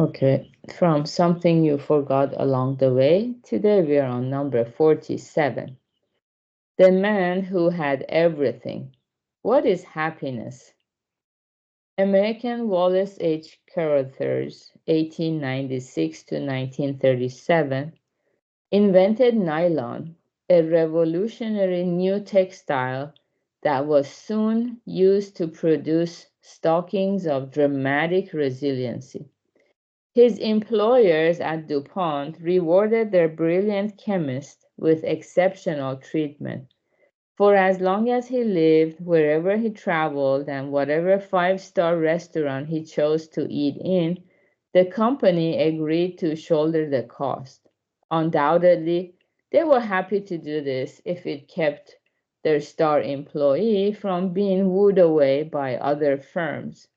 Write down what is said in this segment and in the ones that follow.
Okay, from something you forgot along the way, today we are on number 47. The man who had everything. What is happiness? American Wallace H. Carothers, 1896 to 1937, invented nylon, a revolutionary new textile that was soon used to produce stockings of dramatic resiliency. His employers at DuPont rewarded their brilliant chemist with exceptional treatment. For as long as he lived, wherever he traveled, and whatever five-star restaurant he chose to eat in, the company agreed to shoulder the cost. Undoubtedly, they were happy to do this if it kept their star employee from being wooed away by other firms.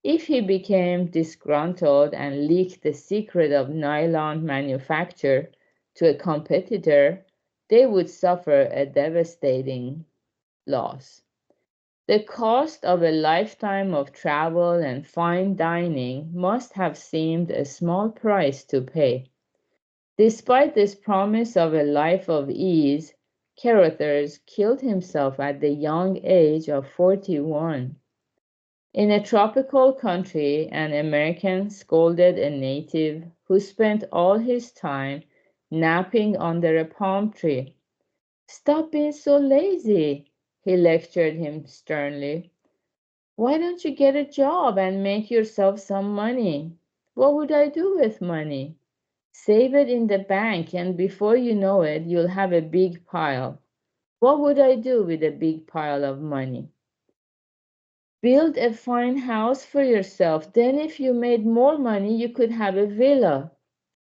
If he became disgruntled and leaked the secret of nylon manufacture to a competitor, they would suffer a devastating loss. The cost of a lifetime of travel and fine dining must have seemed a small price to pay. Despite this promise of a life of ease, Carothers killed himself at the young age of 41. In a tropical country, an American scolded a native who spent all his time napping under a palm tree. "Stop being so lazy," he lectured him sternly. "Why don't you get a job and make yourself some money?" "What would I do with money?" "Save it in the bank, and before you know it, you'll have a big pile." "What would I do with a big pile of money?" "Build a fine house for yourself. Then if you made more money, you could have a villa."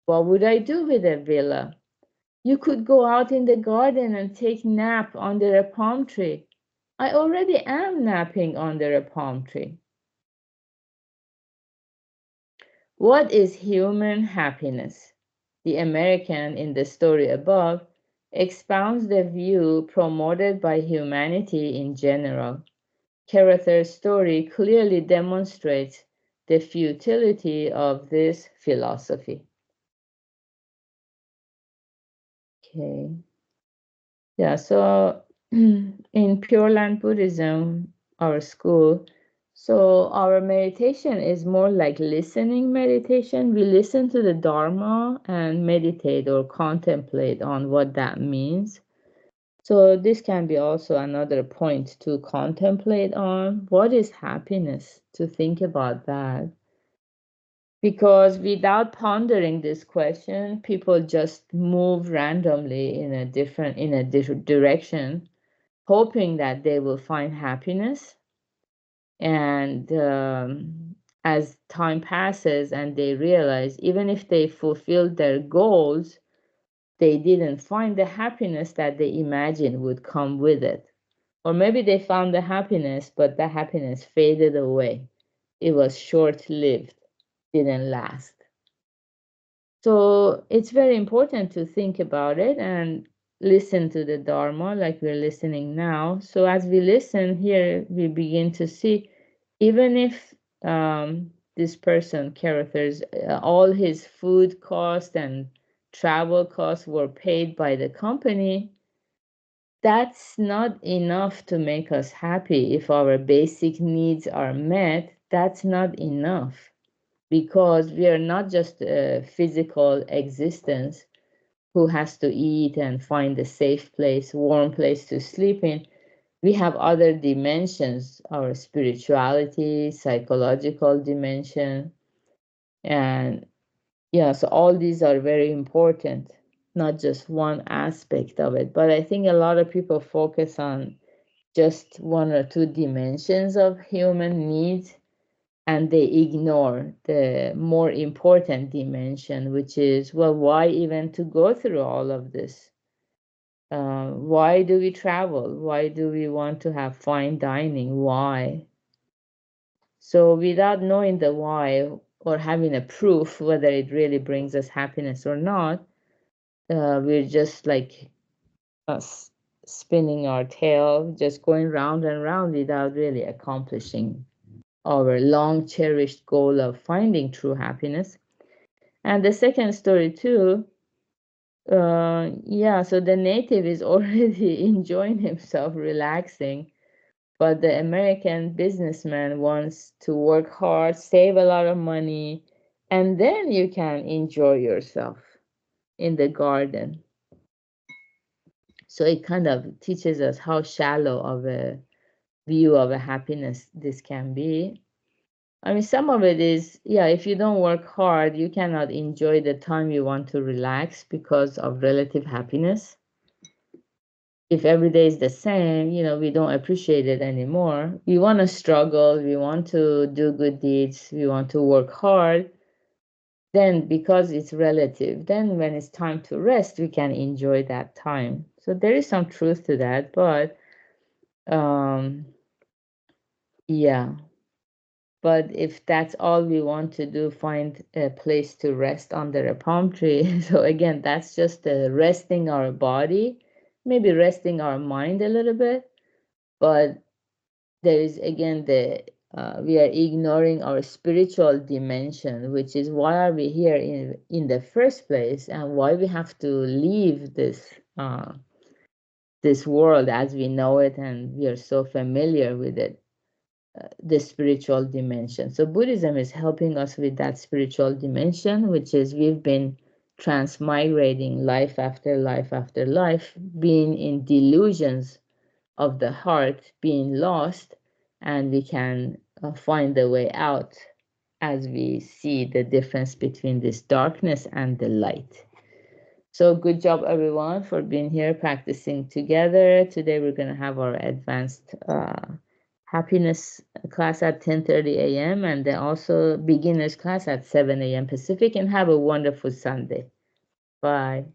"What would I do with a villa?" "You could go out in the garden and take nap under a palm tree." "I already am napping under a palm tree." What is human happiness? The American in the story above expounds the view promoted by humanity in general. Carothers' story clearly demonstrates the futility of this philosophy. Okay. Yeah, so in Pure Land Buddhism, our school, so our meditation is more like listening meditation. We listen to the Dharma and meditate or contemplate on what that means. So this can be also another point to contemplate on. What is happiness? To think about that. Because without pondering this question, people just move randomly in a different direction, hoping that they will find happiness. And as time passes and they realize, even if they fulfilled their goals, they didn't find the happiness that they imagined would come with it. Or maybe they found the happiness, but the happiness faded away. It was short-lived, didn't last. So it's very important to think about it and listen to the Dharma like we're listening now. So as we listen here, we begin to see, even if this person, Carothers, all his food costs and travel costs were paid by the company, that's not enough to make us happy. If our basic needs are met, that's not enough, because we are not just a physical existence who has to eat and find a safe place, warm place to sleep in. We have other dimensions, our spirituality, psychological dimension. And yeah, so all these are very important, not just one aspect of it. But I think a lot of people focus on just one or two dimensions of human needs, and they ignore the more important dimension, which is, well, why even to go through all of this? Why do we travel? Why do we want to have fine dining? Why? So without knowing the why or having a proof whether it really brings us happiness or not, we're just like spinning our tail, just going round and round without really accomplishing our long cherished goal of finding true happiness. And the second story too, yeah, so the native is already enjoying himself, relaxing, but the American businessman wants to work hard, save a lot of money, and then you can enjoy yourself in the garden. So it kind of teaches us how shallow of a view of a happiness this can be. I mean, some of it is, yeah, if you don't work hard, you cannot enjoy the time you want to relax because of relative happiness. If every day is the same, we don't appreciate it anymore. We want to struggle, we want to do good deeds, we want to work hard. Then, because it's relative, then when it's time to rest, we can enjoy that time. So there is some truth to that, but yeah. But if that's all we want to do, find a place to rest under a palm tree. So again, that's just resting our body, maybe resting our mind a little bit. But there is again we are ignoring our spiritual dimension, which is why are we here in the first place, and why we have to leave this world as we know it, and we are so familiar with it, the spiritual dimension. So Buddhism is helping us with that spiritual dimension, which is we've been transmigrating life after life after life, being in delusions of the heart, being lost, and we can find the way out as we see the difference between this darkness and the light. So good job, everyone, for being here practicing together. Today we're going to have our advanced happiness class at 10:30 a.m. and then also beginners class at 7 a.m. Pacific. And have a wonderful Sunday. Bye.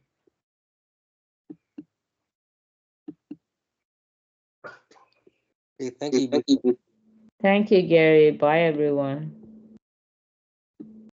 Okay, thank you. Thank you, Gary. Bye, everyone.